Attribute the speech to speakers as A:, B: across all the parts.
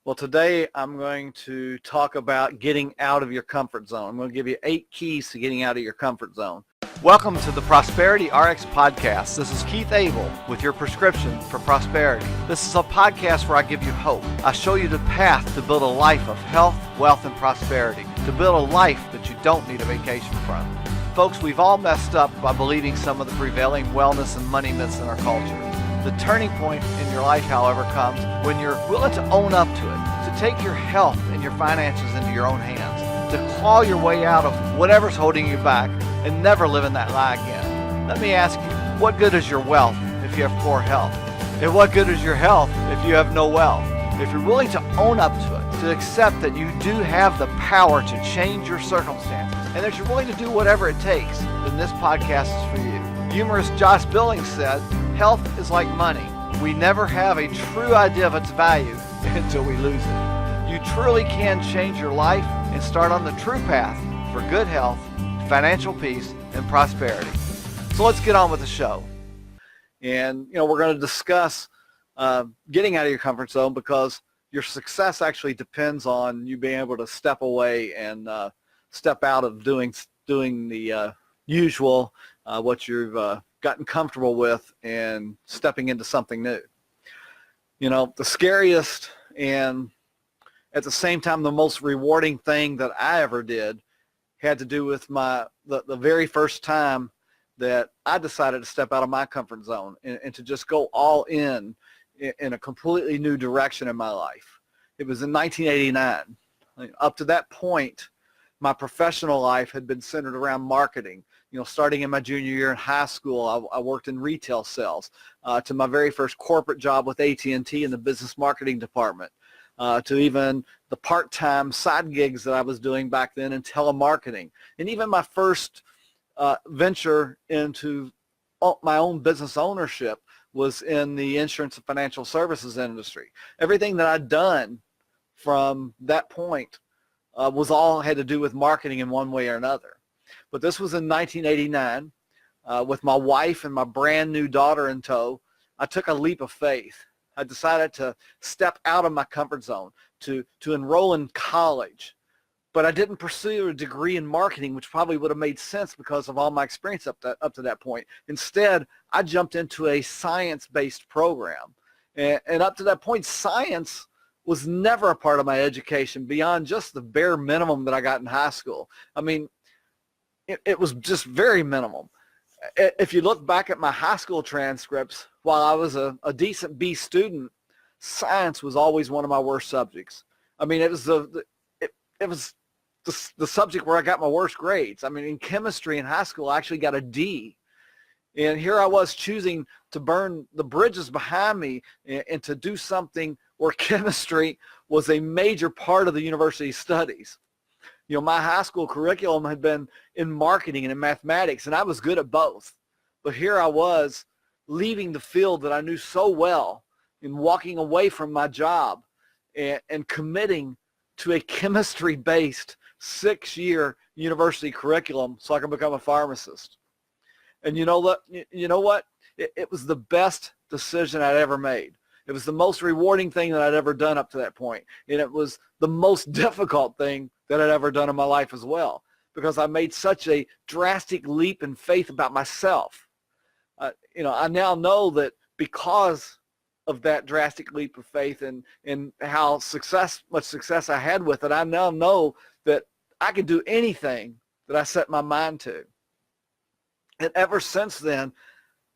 A: Well, today I'm going to talk about getting out of your comfort zone. I'm going to give you 8 keys to getting out of your comfort zone. Welcome to the Prosperity RX Podcast. This is Keith Abel with your prescription for prosperity. This is a podcast where I give you hope. I show you the path to build a life of health, wealth, and prosperity, to build a life that you don't need a vacation from. Folks, we've all messed up by believing some of the prevailing wellness and money myths in our culture. The turning point in your life, however, comes when you're willing to own up to it, to take your health and your finances into your own hands, to claw your way out of whatever's holding you back and never live in that lie again. Let me ask you, what good is your wealth if you have poor health? And what good is your health if you have no wealth? If you're willing to own up to it, to accept that you do have the power to change your circumstances, and that you're willing to do whatever it takes, then this podcast is for you. Humorist Josh Billings said, "Health is like money. We never have a true idea of its value until we lose it." You truly can change your life and start on the true path for good health, financial peace, and prosperity. So let's get on with the show. And, we're going to discuss getting out of your comfort zone, because your success actually depends on you being able to step away and step out of doing the usual, what you've gotten comfortable with, and stepping into something new. The scariest and at the same time the most rewarding thing that I ever did had to do with the very first time that I decided to step out of my comfort zone and to just go all in a completely new direction in my life. It was in 1989. Up to that point, my professional life had been centered around marketing. Starting in my junior year in high school, I worked in retail sales, to my very first corporate job with AT&T in the business marketing department, to even the part-time side gigs that I was doing back then in telemarketing, and even my first venture into my own business ownership was in the insurance and financial services industry. Everything that I'd done from that point was all had to do with marketing in one way or another. But this was in 1989, with my wife and my brand new daughter in tow. I took a leap of faith. I decided to step out of my comfort zone, to enroll in college. But I didn't pursue a degree in marketing, which probably would have made sense because of all my experience up to that point. Instead, I jumped into a science-based program. And up to that point, science was never a part of my education beyond just the bare minimum that I got in high school. I mean, it was just very minimum. If you look back at my high school transcripts, while I was a decent B student, science was always one of my worst subjects. I mean, it was the subject where I got my worst grades. I mean, in chemistry in high school, I actually got a D. And here I was choosing to burn the bridges behind me and to do something where chemistry was a major part of the university studies. My high school curriculum had been in marketing and in mathematics, and I was good at both. But here I was leaving the field that I knew so well and walking away from my job and committing to a chemistry-based 6-year university curriculum so I could become a pharmacist. And you know what? It was the best decision I'd ever made. It was the most rewarding thing that I'd ever done up to that point. And it was the most difficult thing that I'd ever done in my life as well, because I made such a drastic leap in faith about myself. I now know that because of that drastic leap of faith and how much success I had with it, I now know that I can do anything that I set my mind to. And ever since then,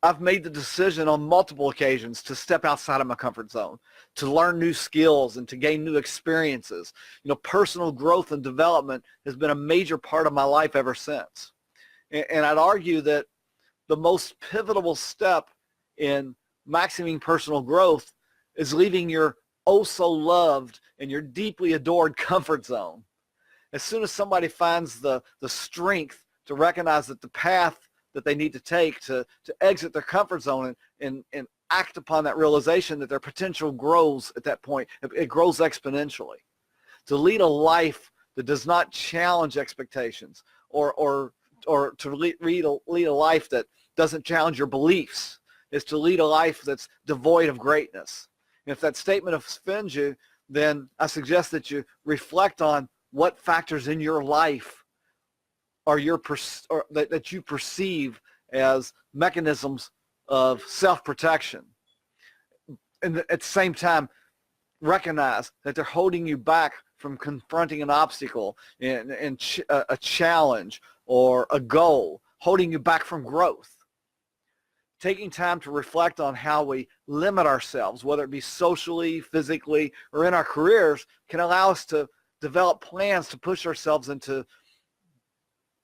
A: I've made the decision on multiple occasions to step outside of my comfort zone, to learn new skills and to gain new experiences. Personal growth and development has been a major part of my life ever since. And I'd argue that the most pivotal step in maximizing personal growth is leaving your oh so loved and your deeply adored comfort zone. As soon as somebody finds the strength to recognize that the path that they need to take to exit their comfort zone and act upon that realization that their potential grows at that point, it grows exponentially. To lead a life that does not challenge expectations, or to lead a life that doesn't challenge your beliefs, is to lead a life that's devoid of greatness. And if that statement offends you, then I suggest that you reflect on what factors in your life are that you perceive as mechanisms of self-protection. And at the same time, recognize that they're holding you back from confronting an obstacle and a challenge or a goal, holding you back from growth. Taking time to reflect on how we limit ourselves, whether it be socially, physically, or in our careers, can allow us to develop plans to push ourselves into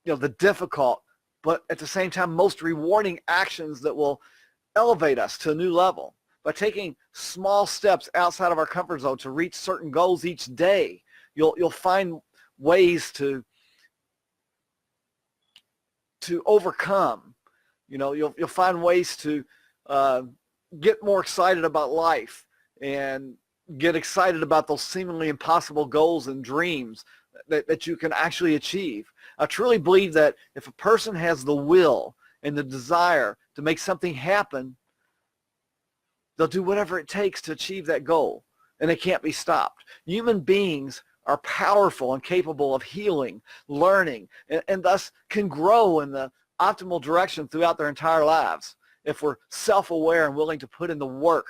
A: the difficult, but at the same time, most rewarding actions that will elevate us to a new level. By taking small steps outside of our comfort zone to reach certain goals each day, you'll find ways to overcome. You'll find ways to get more excited about life and get excited about those seemingly impossible goals and dreams that you can actually achieve. I truly believe that if a person has the will and the desire to make something happen, they'll do whatever it takes to achieve that goal, and it can't be stopped. Human beings are powerful and capable of healing, learning, and thus can grow in the optimal direction throughout their entire lives if we're self-aware and willing to put in the work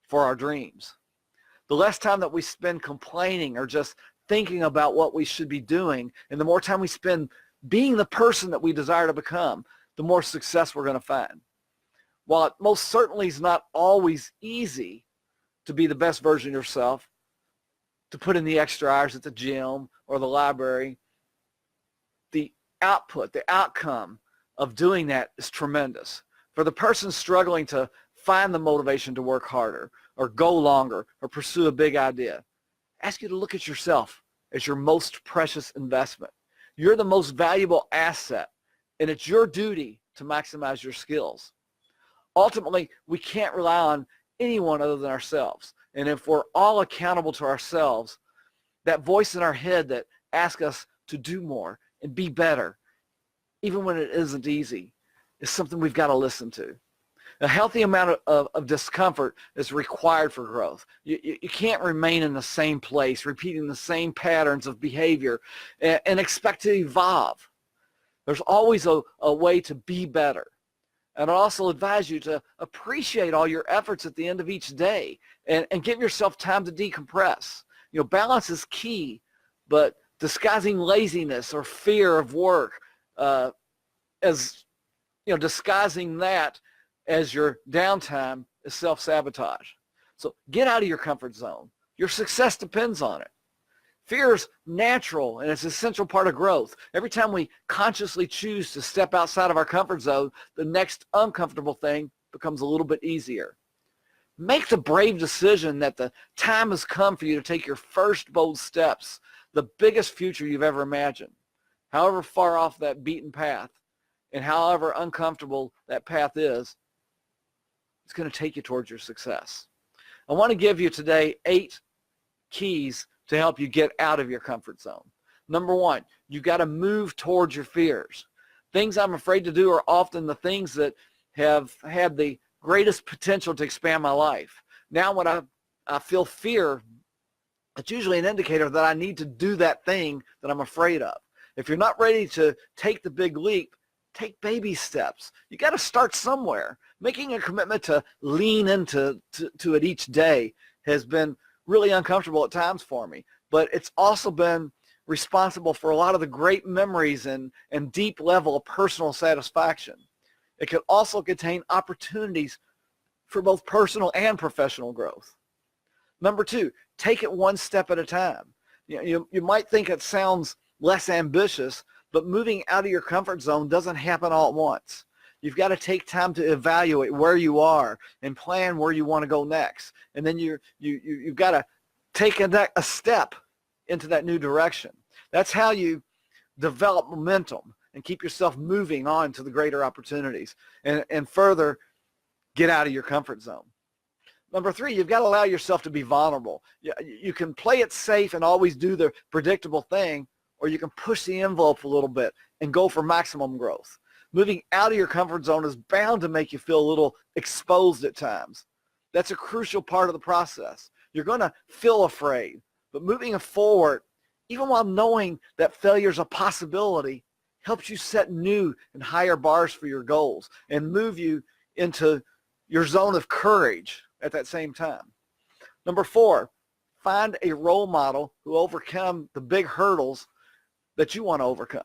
A: for our dreams. The less time that we spend complaining or just thinking about what we should be doing, and the more time we spend being the person that we desire to become, the more success we're going to find. While it most certainly is not always easy to be the best version of yourself, to put in the extra hours at the gym or the library, the output, the outcome of doing that is tremendous. For the person struggling to find the motivation to work harder or go longer or pursue a big idea, ask you to look at yourself as your most precious investment. You're the most valuable asset, and it's your duty to maximize your skills. Ultimately, we can't rely on anyone other than ourselves. And if we're all accountable to ourselves, that voice in our head that asks us to do more and be better, even when it isn't easy, is something we've got to listen to. A healthy amount of discomfort is required for growth. You can't remain in the same place, repeating the same patterns of behavior and expect to evolve. There's always a way to be better. And I also advise you to appreciate all your efforts at the end of each day and give yourself time to decompress. Balance is key, but disguising laziness or fear of work disguising that as your downtime is self-sabotage. So get out of your comfort zone. Your success depends on it. Fear is natural, and it's an essential part of growth. Every time we consciously choose to step outside of our comfort zone, the next uncomfortable thing becomes a little bit easier. Make the brave decision that the time has come for you to take your first bold steps, the biggest future you've ever imagined. However far off that beaten path and however uncomfortable that path is, it's going to take you towards your success. I want to give you today 8 keys to help you get out of your comfort zone. Number 1, you've got to move towards your fears. Things I'm afraid to do are often the things that have had the greatest potential to expand my life. Now when I feel fear, it's usually an indicator that I need to do that thing that I'm afraid of. If you're not ready to take the big leap, take baby steps. You got to start somewhere. Making a commitment to lean into it each day has been really uncomfortable at times for me, but it's also been responsible for a lot of the great memories and deep level of personal satisfaction. It can also contain opportunities for both personal and professional growth. Number 2, take it one step at a time. You might think it sounds less ambitious, but moving out of your comfort zone doesn't happen all at once. You've got to take time to evaluate where you are and plan where you want to go next. And then you've got to take a step into that new direction. That's how you develop momentum and keep yourself moving on to the greater opportunities and further get out of your comfort zone. Number 3, you've got to allow yourself to be vulnerable. You can play it safe and always do the predictable thing, or you can push the envelope a little bit and go for maximum growth. Moving out of your comfort zone is bound to make you feel a little exposed at times. That's a crucial part of the process. You're going to feel afraid. But moving forward, even while knowing that failure is a possibility, helps you set new and higher bars for your goals and move you into your zone of courage at that same time. Number 4, find a role model who overcome the big hurdles that you want to overcome.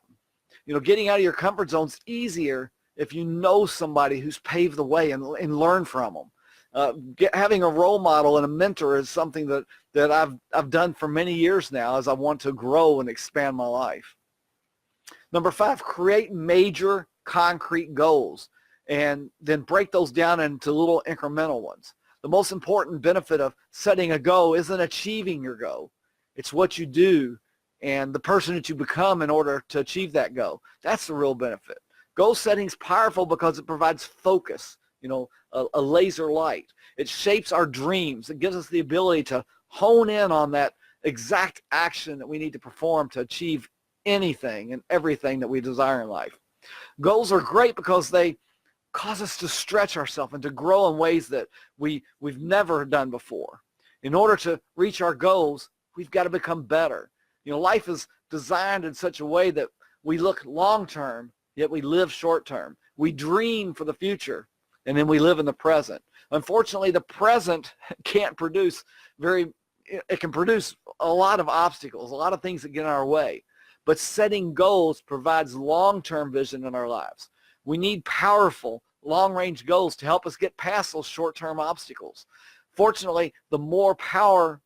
A: Getting out of your comfort zone is easier if you know somebody who's paved the way and learn from them. Having a role model and a mentor is something that I've done for many years now as I want to grow and expand my life. Number 5, create major concrete goals and then break those down into little incremental ones. The most important benefit of setting a goal isn't achieving your goal. It's what you do and the person that you become in order to achieve that goal. That's the real benefit. Goal setting is powerful because it provides focus, a laser light. It shapes our dreams. It gives us the ability to hone in on that exact action that we need to perform to achieve anything and everything that we desire in life. Goals are great because they cause us to stretch ourselves and to grow in ways that we've never done before. In order to reach our goals, we've got to become better. Life is designed in such a way that we look long-term, yet we live short-term. We dream for the future, and then we live in the present. Unfortunately, the present can't produce it can produce a lot of obstacles, a lot of things that get in our way. But setting goals provides long-term vision in our lives. We need powerful, long-range goals to help us get past those short-term obstacles. Fortunately, the more power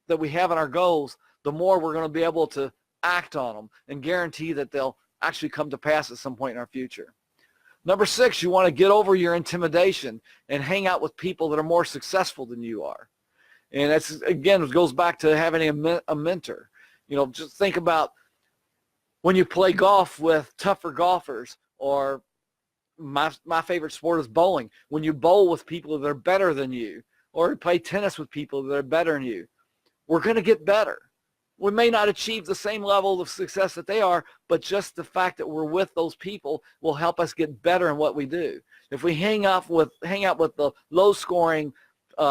A: that we have in our goals, the more we're going to be able to act on them and guarantee that they'll actually come to pass at some point in our future. Number 6, you want to get over your intimidation and hang out with people that are more successful than you are. And that's, again, it goes back to having a mentor. Just think about when you play golf with tougher golfers, or my favorite sport is bowling. When you bowl with people that are better than you, or you play tennis with people that are better than you, we're going to get better. We may not achieve the same level of success that they are, but just the fact that we're with those people will help us get better in what we do. If we hang out with the low-scoring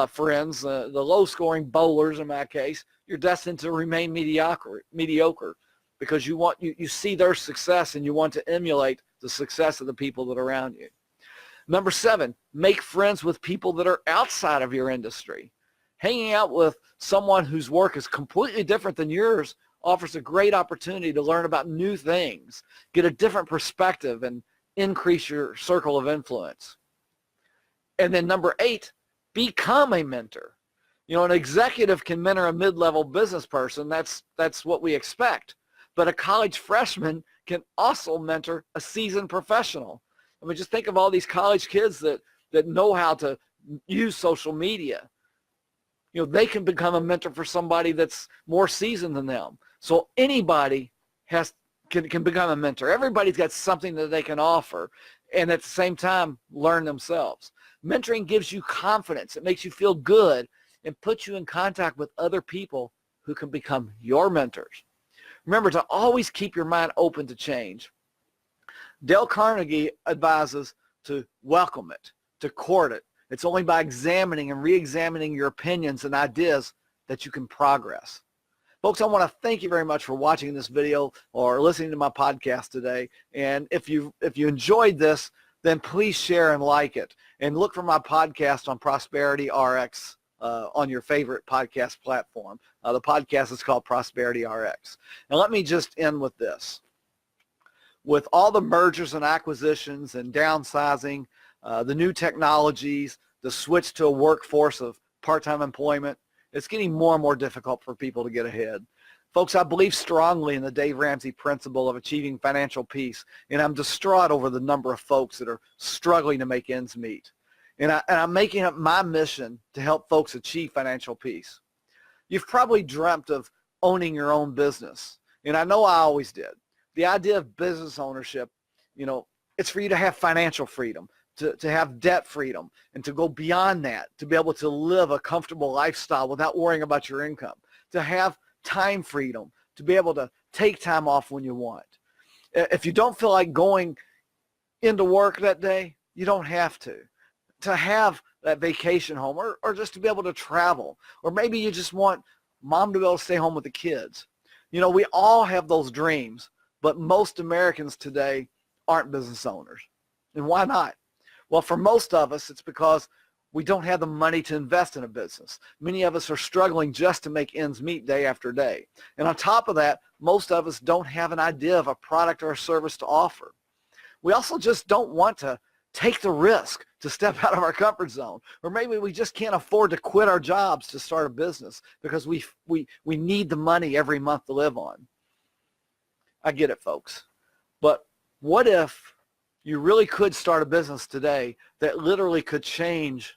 A: friends, the low-scoring bowlers in my case, you're destined to remain mediocre because you see their success and you want to emulate the success of the people that are around you. Number 7, make friends with people that are outside of your industry. Hanging out with someone whose work is completely different than yours offers a great opportunity to learn about new things, get a different perspective, and increase your circle of influence. And then number 8, become a mentor. An executive can mentor a mid-level business person. That's what we expect. But a college freshman can also mentor a seasoned professional. I mean, just think of all these college kids that know how to use social media. They can become a mentor for somebody that's more seasoned than them. So anybody can become a mentor. Everybody's got something that they can offer and at the same time learn themselves. Mentoring gives you confidence. It makes you feel good and puts you in contact with other people who can become your mentors. Remember to always keep your mind open to change. Dale Carnegie advises to welcome it, to court it. It's only by examining and re-examining your opinions and ideas that you can progress. Folks, I want to thank you very much for watching this video or listening to my podcast today. And if you enjoyed this, then please share and like it. And look for my podcast on Prosperity RX on your favorite podcast platform. The podcast is called Prosperity RX. And let me just end with this. With all the mergers and acquisitions and downsizing, the new technologies, the switch to a workforce of part-time employment, it's getting more and more difficult for people to get ahead. Folks, I believe strongly in the Dave Ramsey principle of achieving financial peace, and I'm distraught over the number of folks that are struggling to make ends meet. And I'm making it my mission to help folks achieve financial peace. You've probably dreamt of owning your own business, and I know I always did. The idea of business ownership, it's for you to have financial freedom, to have debt freedom, and to go beyond that, to be able to live a comfortable lifestyle without worrying about your income, to have time freedom, to be able to take time off when you want. If you don't feel like going into work that day, you don't have to. To have that vacation home, or just to be able to travel. Or maybe you just want mom to be able to stay home with the kids. You know, we all have those dreams, but most Americans today aren't business owners. And why not? Well, for most of us, it's because we don't have the money to invest in a business. Many of us are struggling just to make ends meet day after day. And on top of that, most of us don't have an idea of a product or a service to offer. We also just don't want to take the risk to step out of our comfort zone. Or maybe we just can't afford to quit our jobs to start a business because we need the money every month to live on. I get it, folks. But what if you really could start a business today that literally could change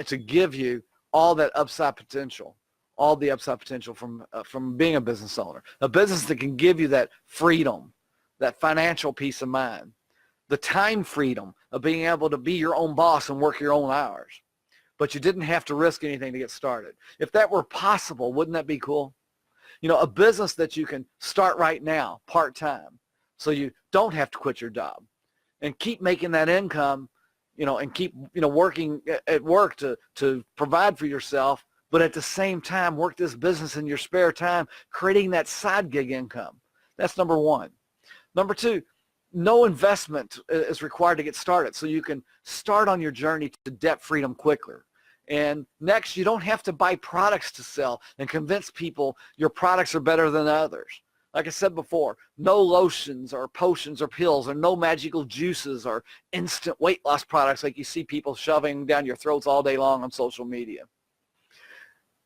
A: to give you all that upside potential, all the upside potential from being a business owner, a business that can give you that freedom, that financial peace of mind, the time freedom of being able to be your own boss and work your own hours, but you didn't have to risk anything to get started. If that were possible, wouldn't that be cool? You know, a business that you can start right now, part-time, so you don't have to quit your job and keep making that income, you know, and keep, you know, working at work to provide for yourself, but at the same time work this business in your spare time, creating that side gig income. That's number one. Number two, no investment is required to get started, so you can start on your journey to debt freedom quicker. And next, you don't have to buy products to sell and convince people your products are better than others. Like I said before, no lotions or potions or pills, or no magical juices or instant weight loss products like you see people shoving down your throats all day long on social media.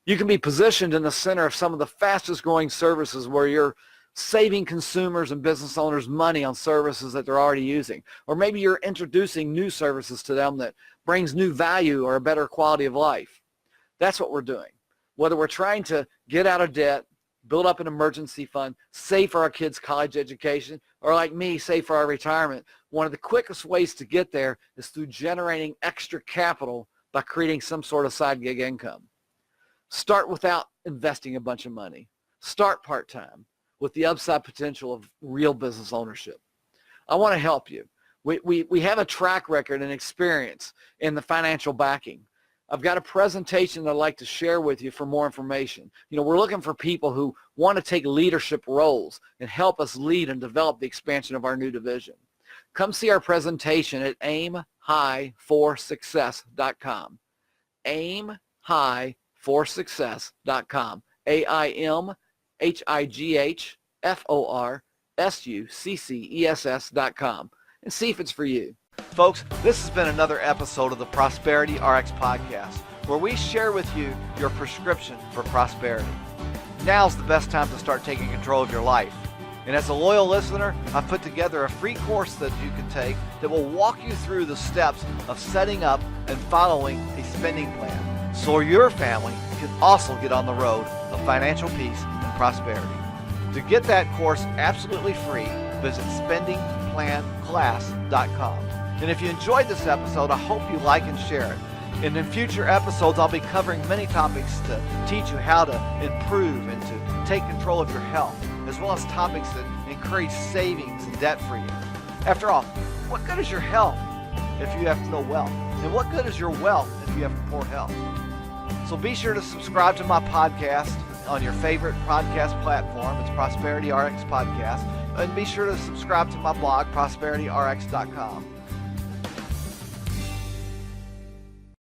A: You can be positioned in the center of some of the fastest growing services where you're saving consumers and business owners money on services that they're already using. Or maybe you're introducing new services to them that brings new value or a better quality of life. That's what we're doing. Whether we're trying to get out of debt, build up an emergency fund, save for our kids' college education, or like me, save for our retirement, one of the quickest ways to get there is through generating extra capital by creating some sort of side gig income. Start without investing a bunch of money. Start part-time with the upside potential of real business ownership. I want to help you. We have a track record and experience in the financial backing. I've got a presentation that I'd like to share with you for more information. You know, we're looking for people who want to take leadership roles and help us lead and develop the expansion of our new division. Come see our presentation at aimhighforsuccess.com. aimhighforsuccess.com. aimhighforsuccess.com. And see if it's for you. Folks, this has been another episode of the Prosperity RX podcast, where we share with you your prescription for prosperity. Now's the best time to start taking control of your life. And as a loyal listener, I've put together a free course that you can take that will walk you through the steps of setting up and following a spending plan, so your family can also get on the road of financial peace and prosperity. To get that course absolutely free, visit spendingplanclass.com. And if you enjoyed this episode, I hope you like and share it. And in future episodes, I'll be covering many topics to teach you how to improve and to take control of your health, as well as topics that encourage savings and debt freedom. After all, what good is your health if you have no wealth? And what good is your wealth if you have poor health? So be sure to subscribe to my podcast on your favorite podcast platform. It's Prosperity RX Podcast. And be sure to subscribe to my blog, prosperityrx.com.